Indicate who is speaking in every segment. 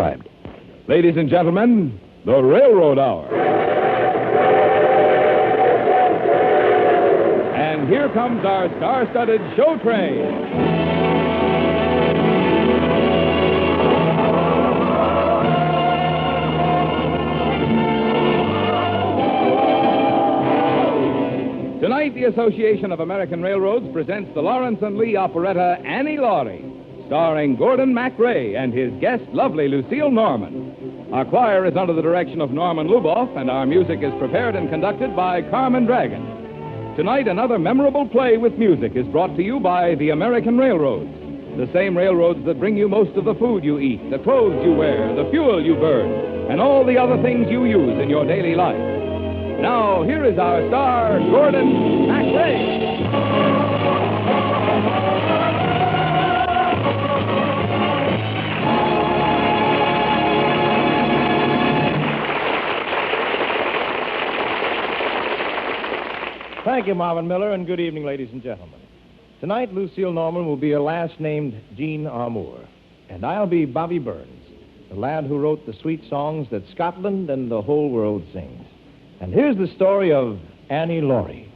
Speaker 1: described. Ladies and gentlemen, the Railroad Hour. And here comes our star-studded show train. Tonight, the Association of American Railroads presents the Lawrence and Lee operetta Annie Laurie, starring Gordon MacRae and his guest, lovely Lucille Norman. Our choir is under the direction of Norman Luboff, and our music is prepared and conducted by Carmen Dragon. Tonight, another memorable play with music is brought to you by the American Railroads, the same railroads that bring you most of the food you eat, the clothes you wear, the fuel you burn, and all the other things you use in your daily life. Now, here is our star, Gordon MacRae.
Speaker 2: Thank you, Marvin Miller, and good evening, ladies and gentlemen. Tonight, Lucille Norman will be her last named Jean Armour, and I'll be Bobby Burns, the lad who wrote the sweet songs that Scotland and the whole world sings. And here's the story of Annie Laurie.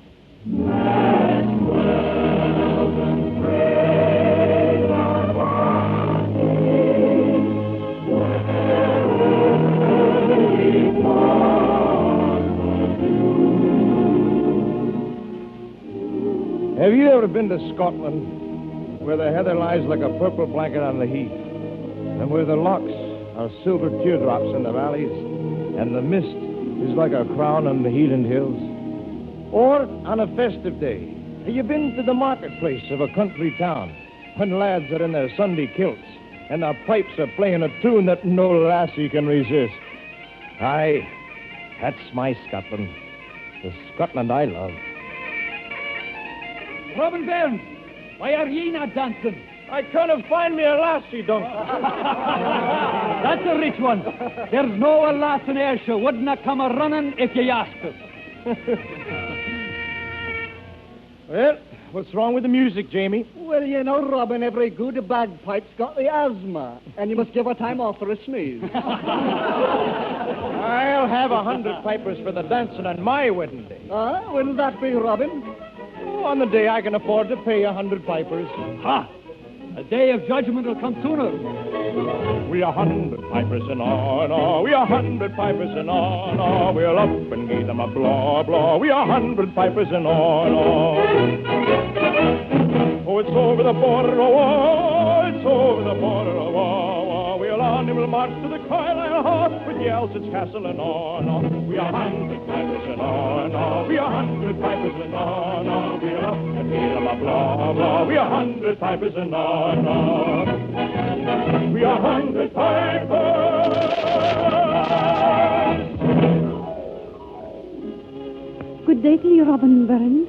Speaker 2: Have you ever been to Scotland, where the heather lies like a purple blanket on the heath, and where the lochs are silver teardrops in the valleys, and the mist is like a crown on the Heeland Hills? Or on a festive day, have you been to the marketplace of a country town when lads are in their Sunday kilts and their pipes are playing a tune that no lassie can resist? Aye, that's my Scotland, the Scotland I love.
Speaker 3: Robin Burns, why are ye not dancing?
Speaker 2: I couldn't find me a lassie, Dunk.
Speaker 3: That's a rich one. There's no lass in Ayrshire wouldn't have come a-running if you asked us.
Speaker 2: Well, what's wrong with the music, Jamie?
Speaker 4: Well, you know, Robin, every good bagpipe's got the asthma, and you must give her time off for a sneeze.
Speaker 2: I'll have 100 pipers for the dancing on my wedding day.
Speaker 4: Wouldn't that be, Robin?
Speaker 2: Oh, on the day I can afford to pay 100 pipers.
Speaker 3: Ha! The day of judgment will come sooner.
Speaker 2: We 100 pipers in all, we 100 pipers in all, we'll up and give them a blaw, blaw. We 100 pipers in all. Oh, it's over the border, oh, it's over the border, oh, we'll on, we'll march to the Carlisle Hall with yells, it's castle and all. We 100 pipers in all, we 100 pipers in all, we'll up and give them a blaw, blaw. We 100 pipers in all. We 100 pipers.
Speaker 5: Good day to you, Robin Burns.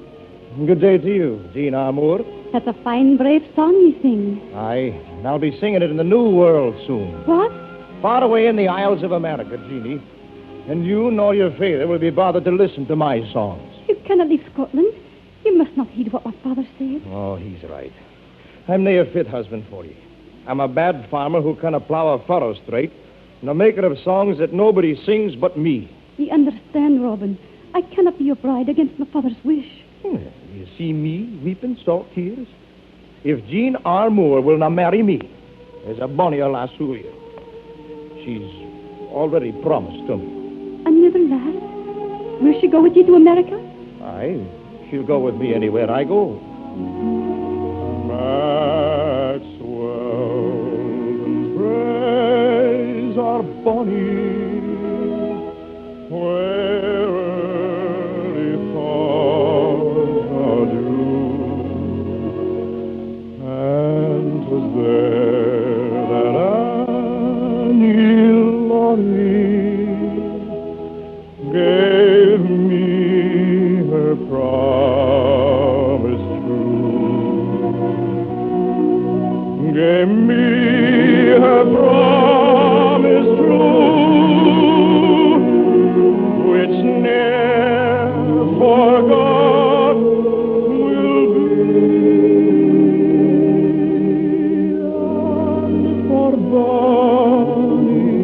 Speaker 2: Good day to you, Jean Armour.
Speaker 5: That's a fine, brave song you sing.
Speaker 2: Aye, and I'll be singing it in the New World soon.
Speaker 5: What?
Speaker 2: Far away in the Isles of America, Jeannie. And you nor your father will be bothered to listen to my songs.
Speaker 5: You cannot leave Scotland. You must not heed what my father said.
Speaker 2: Oh, he's right. I'm nae a fit husband for you. I'm a bad farmer who canna plow a furrow straight, and a maker of songs that nobody sings but me.
Speaker 5: You understand, Robin. I cannot be your bride against my father's wish.
Speaker 2: You see me weeping salt tears? If Jean Armour will not marry me, there's a bonnier lass who will. She's already promised to me.
Speaker 5: Another lass? Will she go with you to America?
Speaker 2: Aye, she'll go with me anywhere I go. Maxwell's praise are bonny, where early thoughts do, and 'twas there that Annie Laurie gave me her promise true. Gave me her promise true, which ne'er forgot will be, and for Bonnie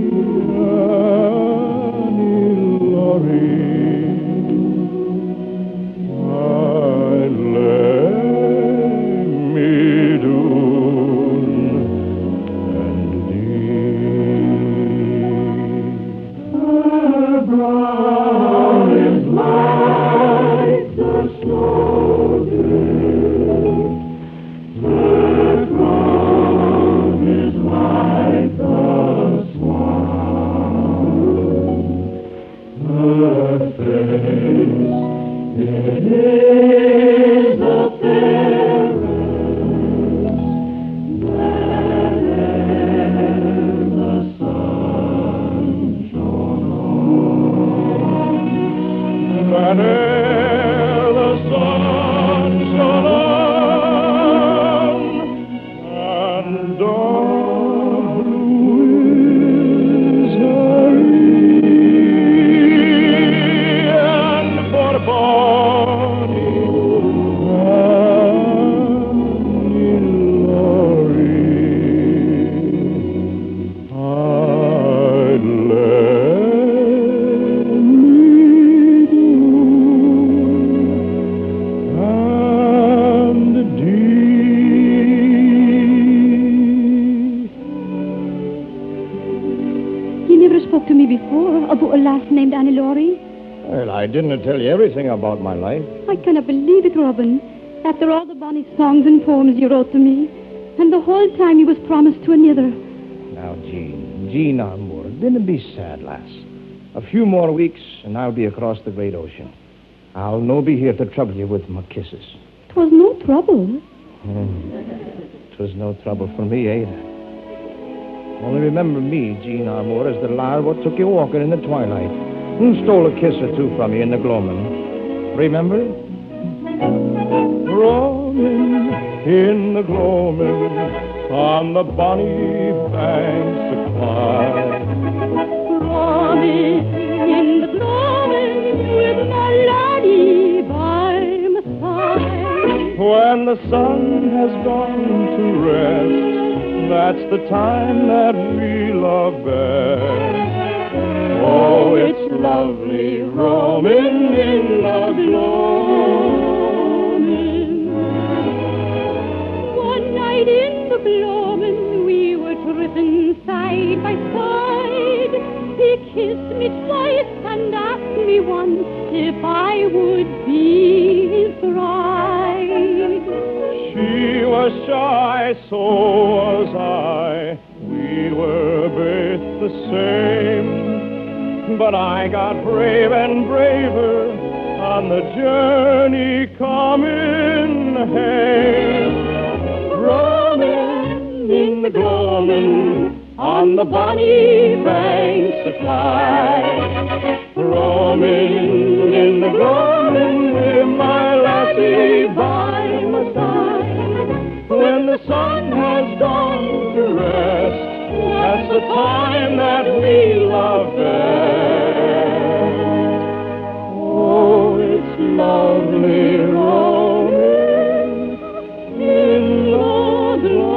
Speaker 3: Days of fairest, where'er the sun shone on.
Speaker 2: Where'er the sun shone on, and all misery, and for Bonnie, Annie Laurie, I'd let me go, and deep.
Speaker 5: You never spoke to me before about a lass named Annie Laurie.
Speaker 2: Well, I didn't tell you everything about my life.
Speaker 5: I cannot believe it, Robin. After all the bonny songs and poems you wrote to me, and the whole time you was promised to another.
Speaker 2: Now, Jean Armour, dinna be sad, lass. A few more weeks, and I'll be across the great ocean. I'll no be here to trouble you with my kisses.
Speaker 5: 'Twas no trouble.
Speaker 2: 'Twas no trouble for me, either. Only remember me, Jean Armour, as the lad what took you walking in the twilight, and stole a kiss or two from you in the gloaming. Remember? Roaming in the gloaming on the bonny banks of Clyde.
Speaker 5: Roaming in the gloaming with my laddie by my side.
Speaker 2: When the sun has gone to rest, that's the time that we love best. Oh, it's lovely roaming in the gloaming.
Speaker 5: One night in the gloaming we were tripping side by side. He kissed me twice and asked me once if I would be his bride.
Speaker 2: She was shy, so was I. We were both the same. But I got brave and braver on the journey coming home. Roaming in the gloaming on the bonny banks of Clyde. Roaming in the gloaming with my lassie by my side. When the sun has gone to rest, that's the time that we love best. Oh, it's lovely roaming in the gloaming.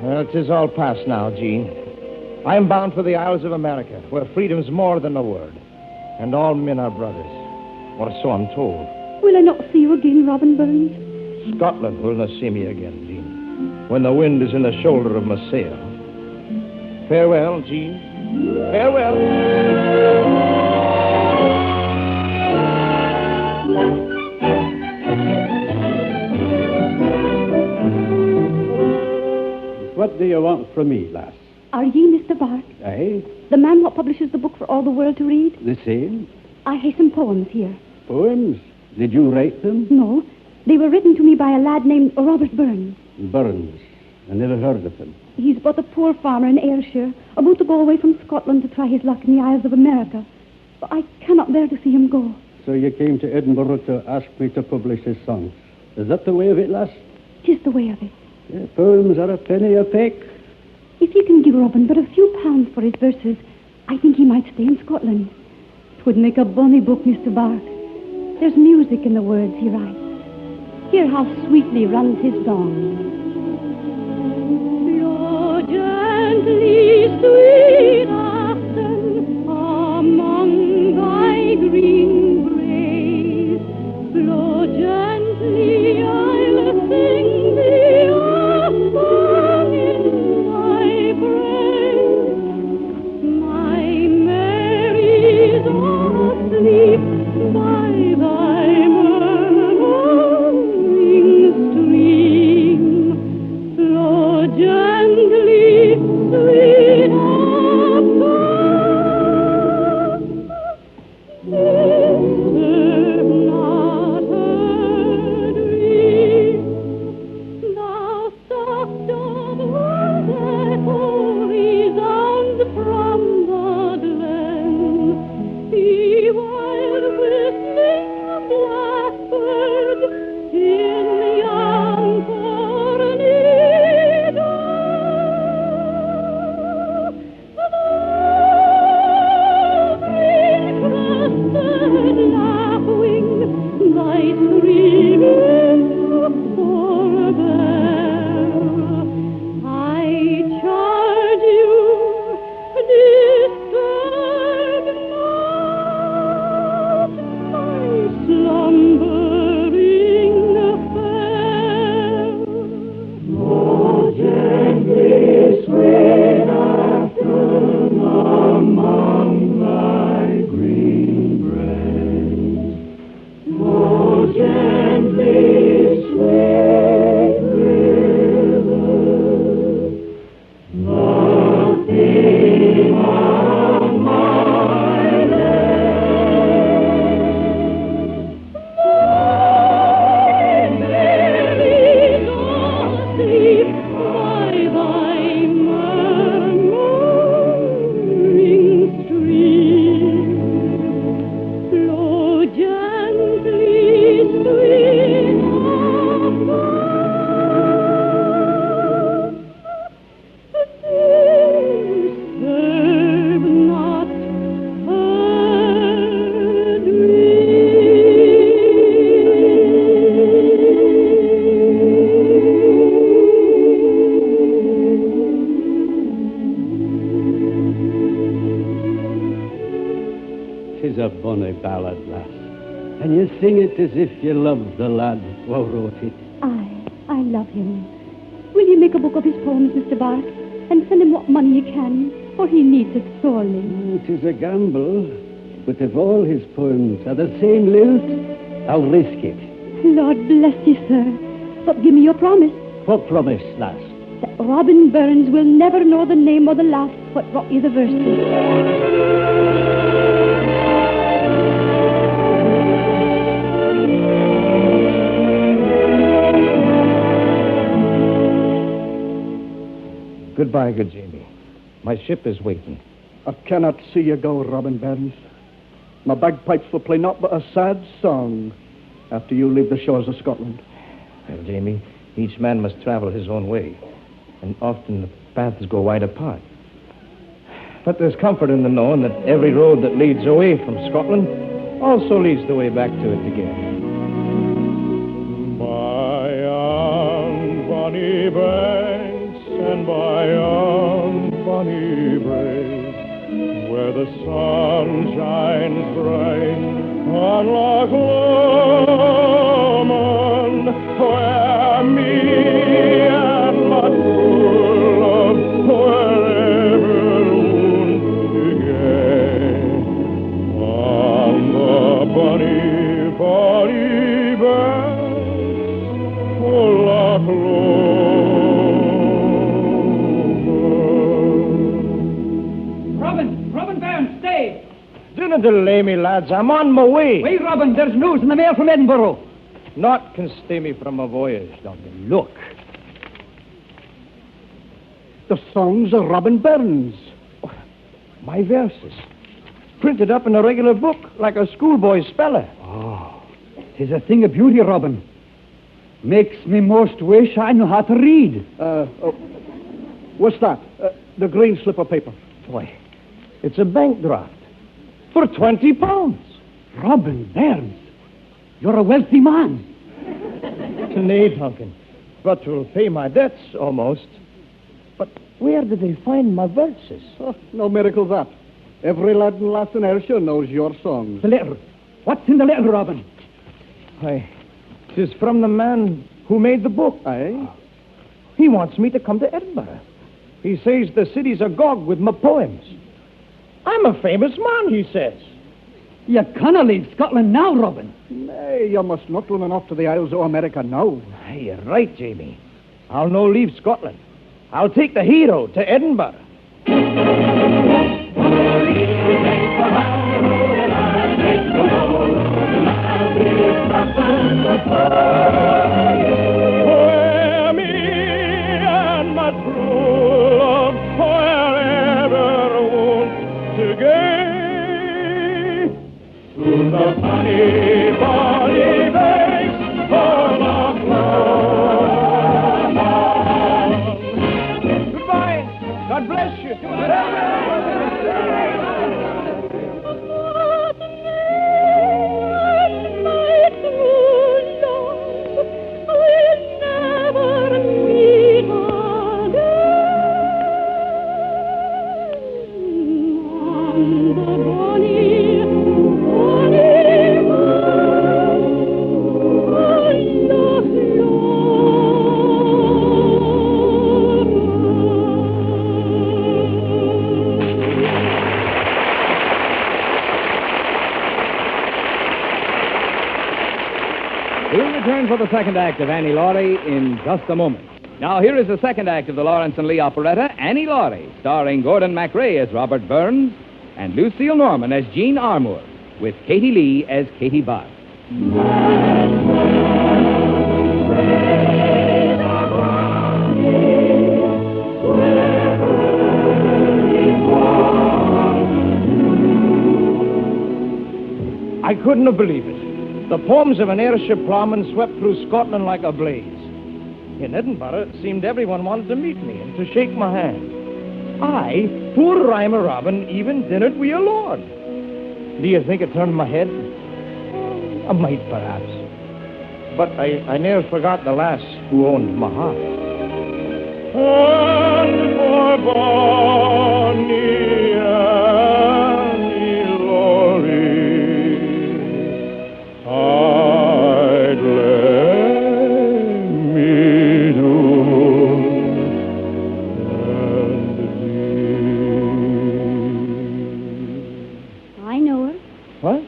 Speaker 2: Well, 'tis all past now, Jean. I am bound for the Isles of America, where freedom's more than a word, and all men are brothers. Or so I'm told.
Speaker 5: Will I not see you again, Robin Burns?
Speaker 2: Scotland will not see me again, Jean, when the wind is in the shoulder of my sail. Farewell, Jean. Farewell.
Speaker 3: What do you want from me, lass?
Speaker 5: Are ye Mr. Bart?
Speaker 3: Aye,
Speaker 5: The man what publishes the book for all the world to read?
Speaker 3: the same.
Speaker 5: I have some poems here.
Speaker 3: Poems? Did you write them?
Speaker 5: No, they were written to me by a lad named Robert Burns.
Speaker 3: Burns. I never heard of him.
Speaker 5: He's but a poor farmer in Ayrshire, about to go away from Scotland to try his luck in the Isles of America. But I cannot bear to see him go.
Speaker 3: So you came to Edinburgh to ask me to publish his songs. Is that the way of it, lass?
Speaker 5: 'Tis the way of it.
Speaker 3: Yeah, poems are a penny a peck.
Speaker 5: If you can give Robin but a few pounds for his verses, I think he might stay in Scotland. 'Twould make a bonny book, Mr. Bart. There's music in the words he writes. Hear how sweetly runs his song. Blow gently, sweet Afton, among thy green braes. Blow gently, I'll sing thee a song in thy praise. My Mary's asleep by thy murmuring stream. gently, sweet disturb not her dream. Thou soft of woods echo resounds from the glen. See wild whistling blackbird in the young cornmeal. Thy screaming forbear. I charge you, disturb not my slumbering fair. Oh, gently sway after among thy green grass. Oh, gently sway, river, the theme of my land. My Mary, Dorothy, by thy murmuring stream, flow gently, sweet disturb not her
Speaker 3: Tis a bonny ballad, lass. And you sing it as if you loved the lad who wrote it.
Speaker 5: I love him. Will you make a book of his poems, Mr. Bart, and send him what money you can, for he needs it sorely.
Speaker 3: Tis a gamble, but if all his poems are the same lilt, I'll risk it.
Speaker 5: Lord bless you, sir. But give me your promise
Speaker 3: What promise, lass?
Speaker 5: that Robin Burns will never know the name or the laugh what brought you the verses.
Speaker 2: Goodbye, good Jamie. My ship is waiting.
Speaker 4: I cannot see you go, Robin Burns. My bagpipes will play naught but a sad song after you leave the shores of Scotland.
Speaker 2: Well, Jamie, each man must travel his own way, and often the paths go wide apart. But there's comfort in the knowing that every road that leads away from Scotland also leads the way back to it again. By yon bonny banks and by yon bonny braes, where the sun shines bright on Loch Lomond, where me and my true love wherever wound began, on the bonny, bonny banks of Loch Lomond.
Speaker 3: Robin Burns, stay!
Speaker 2: Do not delay me, lads. I'm on my way.
Speaker 3: Wait, Robin, there's news in the mail from Edinburgh.
Speaker 2: Naught can stay me from my voyage, Duncan. Look.
Speaker 4: The songs of Robin Burns.
Speaker 2: My verses. Printed up in a regular book, like a schoolboy's speller.
Speaker 3: Oh, 'tis a thing of beauty, Robin. Makes me most wish I knew how to read.
Speaker 4: What's that? The green slip of paper.
Speaker 2: Why, it's a bank draft. For £20.
Speaker 3: Robin Burns, you're a wealthy man.
Speaker 2: Nay, Duncan. But 'twill pay my debts, almost. But where did they find my verses?
Speaker 4: Oh, no miracle that. Every lad and lass in Ayrshire knows your songs.
Speaker 3: The letter. What's in the letter, Robin?
Speaker 2: Why, 'tis from the man who made the book.
Speaker 4: Aye?
Speaker 2: He wants me to come to Edinburgh. He says the city's agog with my poems. I'm a famous man, he says.
Speaker 3: You canna leave Scotland now, Robin.
Speaker 4: Nay, you must not run off to the Isles of America now.
Speaker 2: Aye, you're right, Jamie. I'll no leave Scotland. I'll take the hero to Edinburgh.
Speaker 6: Where me and my true love forever want to go to the funny banks for the
Speaker 2: Goodbye. God bless you.
Speaker 1: We'll return for the second act of Annie Laurie in just a moment. Now, here is the second act of the Lawrence and Lee operetta, Annie Laurie, starring Gordon Macrae as Robert Burns and Lucille Norman as Jean Armour, with Katie Lee as Katie Bott.
Speaker 2: I couldn't have believed it. The poems of an airship ploughman swept through Scotland like a blaze. In Edinburgh, it seemed everyone wanted to meet me and to shake my hand. I, poor Rhymer Robin, even dinnered with a lord. Do you think it turned my head? I might, perhaps. But I never forgot the lass who owned my heart.
Speaker 6: And for bonny Annie Laurie, I'd lay me down and
Speaker 5: I know her.
Speaker 2: What?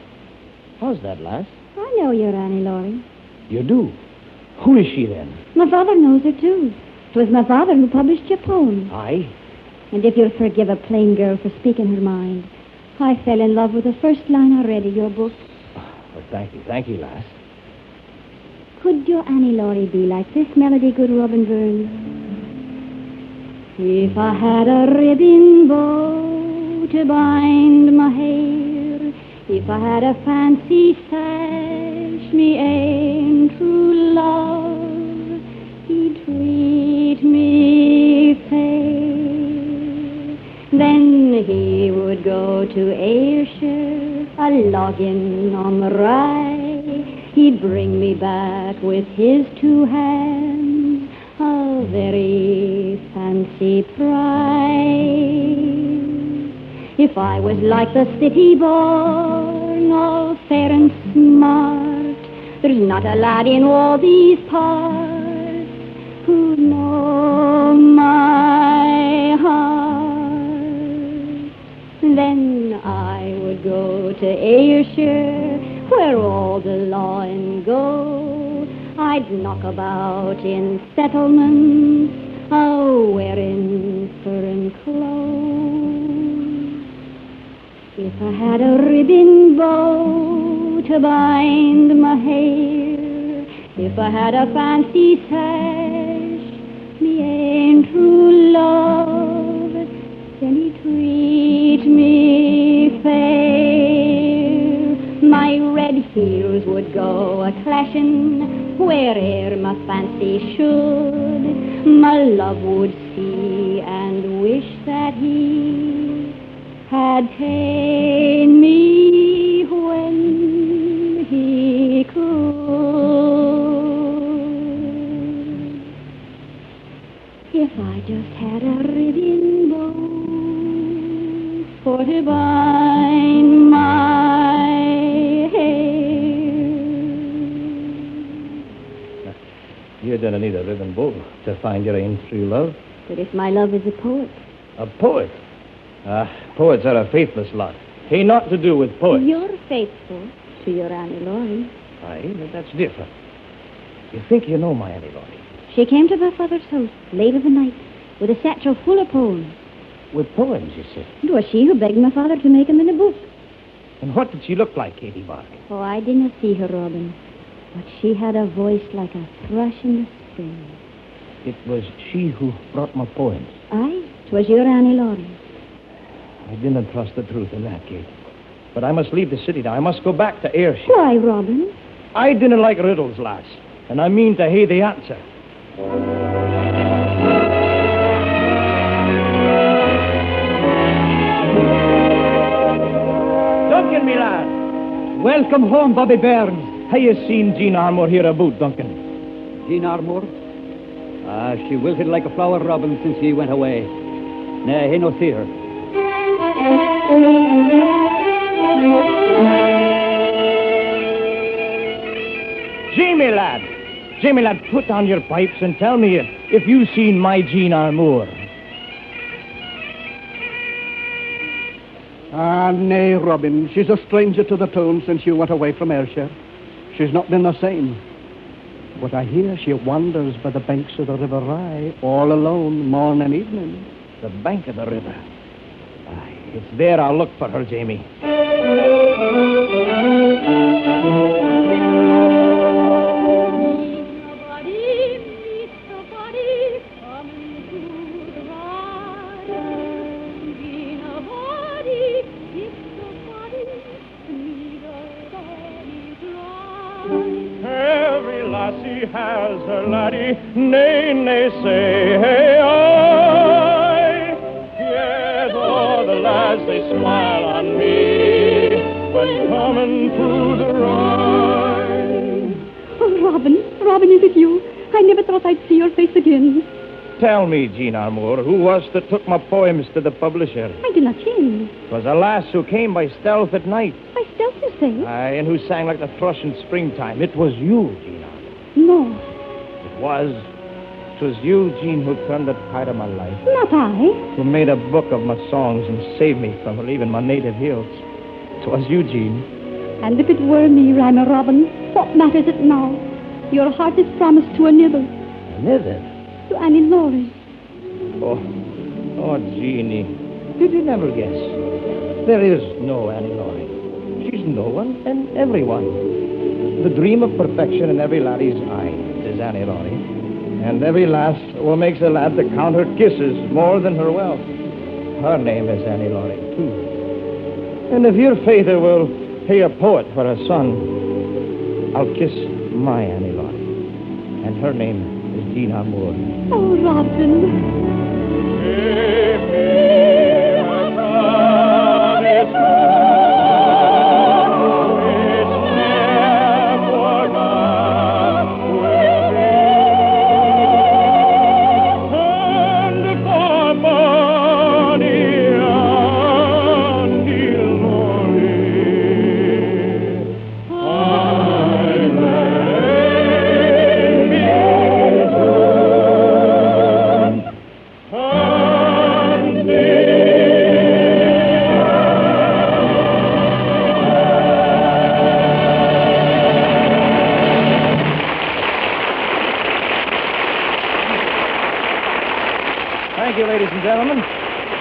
Speaker 2: How's that, lass?
Speaker 5: I know you're Annie Laurie.
Speaker 2: You do? Who is she, then?
Speaker 5: My father knows her, too. It was my father who published your poem.
Speaker 2: Aye.
Speaker 5: And if you'll forgive a plain girl for speaking her mind, I fell in love with the first line I read of your book.
Speaker 2: Well, thank you, lass.
Speaker 5: Could your Annie Laurie be like this melody, good Robin Burns? If I had a ribbon bow to bind my hair, if I had a fancy sash, me ain true love, he'd treat me fair. Then he would go to Ayrshire, a logging on the Rye. He'd bring me back with his two hands a very fancy prize. If I was like the city born, all fair and smart, there's not a lad in all these parts who'd know my heart. Then I would go to Ayrshire, where all the law and go. I'd knock about in settlements, wearing furren clothes. If I had a ribbon bow to bind my hair, if I had a fancy sash, me ain true love, then he'd treat me fair. My red heels would go a-clashing where'er my fancy should. My love would see and wish that he had ta'en me when he could. If I just had a ribbon bow for to bind my hair.
Speaker 2: You didn't need a ribbon bow to find your own true love.
Speaker 5: But if my love is a poet,
Speaker 2: A poet? Poets are a faithless lot. Ain't naught to do with poets.
Speaker 5: you're faithful to your Annie Laurie.
Speaker 2: Aye, but that's different. You think you know my Annie Laurie?
Speaker 5: She came to my father's house late of the night
Speaker 7: with a satchel full of poems.
Speaker 2: With poems, you say?
Speaker 7: It was she who begged my father to make 'em in a book.
Speaker 2: And what did she look like, Katie Bark?
Speaker 7: Oh, I didn't see her, Robin. But she had a voice like a thrush in the spring.
Speaker 2: It was she who brought my poems.
Speaker 7: Aye, 'twas your Annie Laurie.
Speaker 2: I didn't trust the truth in that, Kate. But I must leave the city now. I must go back to Ayrshire.
Speaker 7: Why, Robin?
Speaker 2: I didn't like riddles, lass. And I mean to hear the answer. Duncan, me lad.
Speaker 3: Welcome home, Bobby Burns.
Speaker 2: How you seen Jean Armour here about, Duncan?
Speaker 3: Jean Armour? She wilted like a flower, Robin, since he went away. Nay, he no see her.
Speaker 2: Jamie, lad. Jamie, lad, put down your pipes and tell me if you seen my Jean Armour.
Speaker 4: Ah, nay, Robin. She's a stranger to the town since you went away from Ayrshire. She's not been the same. But I hear she wanders by the banks of the River Rye, all alone, morn and evening.
Speaker 2: The bank of the river. Aye, it's there I'll look for her, Jamie.
Speaker 6: Every lassie has her laddie, nay, nay, say, hey, I. Yet all the lads, they smile on me when coming through the Rhine.
Speaker 5: Oh, Robin, is it you? I never thought I'd see your face again.
Speaker 2: Tell me, Jean Armour, who was that took my poems to the publisher?
Speaker 5: I did not ken.
Speaker 2: 'Twas a lass who came by stealth at night.
Speaker 5: By stealth, you say?
Speaker 2: Aye, and who sang like the thrush in springtime. It was you, Jean Armour.
Speaker 5: No,
Speaker 2: It was. 'Twas you, Jean, who turned the tide of my life.
Speaker 5: not I.
Speaker 2: Who made a book of my songs and saved me from leaving my native hills. 'Twas you, Jean.
Speaker 5: And if it were me, Rhymer Robin, what matters it now? Your heart is promised to another,
Speaker 2: Another?
Speaker 5: to Annie Laurie.
Speaker 2: Oh, Jeanie. Did you never guess? There is no Annie Laurie. She's no one and everyone. The dream of perfection in every laddie's eye is Annie Laurie. And every lass who makes a lad to count her kisses more than her wealth. Her name is Annie Laurie, too. And if your father will pay a poet for a son, I'll kiss my Annie Laurie. And her name is Jean Armour.
Speaker 5: Oh, Robin.
Speaker 2: Thank you, ladies and gentlemen.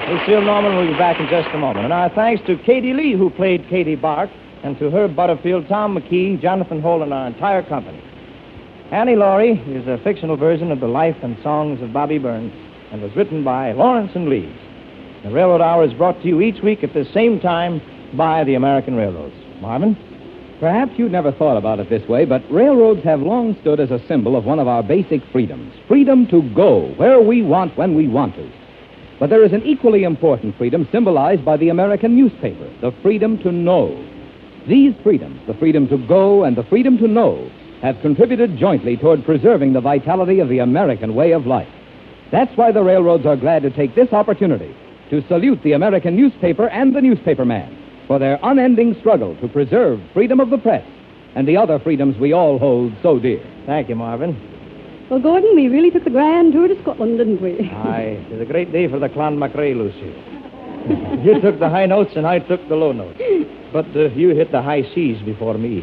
Speaker 2: Lucille Norman will be back in just a moment. And our thanks to Katie Lee, who played Katie Bark, and to Herb Butterfield, Tom McKee, Jonathan Holt, and our entire company. Annie Laurie is a fictional version of the life and songs of Bobby Burns and was written by Lawrence and Leeds. The Railroad Hour is brought to you each week at the same time by the American Railroads. Marvin?
Speaker 1: Perhaps you never thought about it this way, but railroads have long stood as a symbol of one of our basic freedoms. Freedom to go where we want, when we want to. But there is an equally important freedom symbolized by the American newspaper, the freedom to know. These freedoms, the freedom to go and the freedom to know, have contributed jointly toward preserving the vitality of the American way of life. That's why the railroads are glad to take this opportunity to salute the American newspaper and the newspaperman for their unending struggle to preserve freedom of the press and the other freedoms we all hold so dear.
Speaker 2: Thank you, Marvin.
Speaker 5: Well, Gordon, we really took the grand tour to Scotland, didn't we?
Speaker 3: Aye, it was a great day for the Clan MacRae, Lucy. You took the high notes and I took the low notes. But you hit the high C's before me.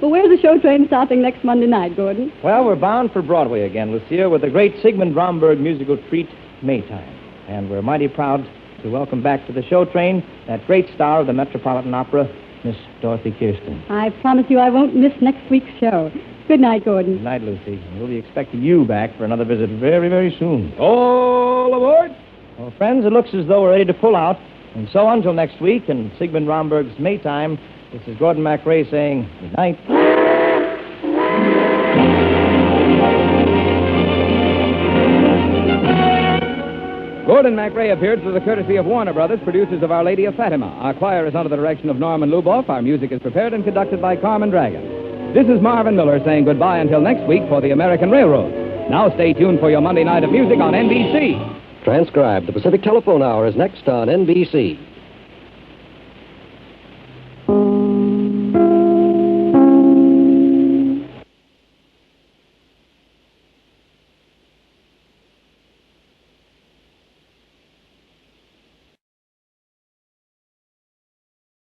Speaker 5: Well, where's the show train stopping next Monday night, Gordon?
Speaker 8: Well, we're bound for Broadway again, Lucia, with the great Sigmund Romberg musical treat, Maytime. And we're mighty proud to welcome back to the show train that great star of the Metropolitan Opera, Miss Dorothy Kirsten.
Speaker 5: I promise you I won't miss next week's show. Good night, Gordon.
Speaker 8: Good night, Lucy. We'll be expecting you back for another visit very, very soon.
Speaker 1: All aboard!
Speaker 8: Well, friends, it looks as though we're ready to pull out. And so until next week and Sigmund Romberg's Maytime, this is Gordon MacRae saying good night.
Speaker 1: Gordon MacRae appeared through the courtesy of Warner Brothers, producers of Our Lady of Fatima. Our choir is under the direction of Norman Luboff. Our music is prepared and conducted by Carmen Dragon. This is Marvin Miller saying goodbye until next week for the American Railroad. Now stay tuned for your Monday night of music on NBC.
Speaker 9: Transcribed. The Pacific Telephone Hour is next on NBC.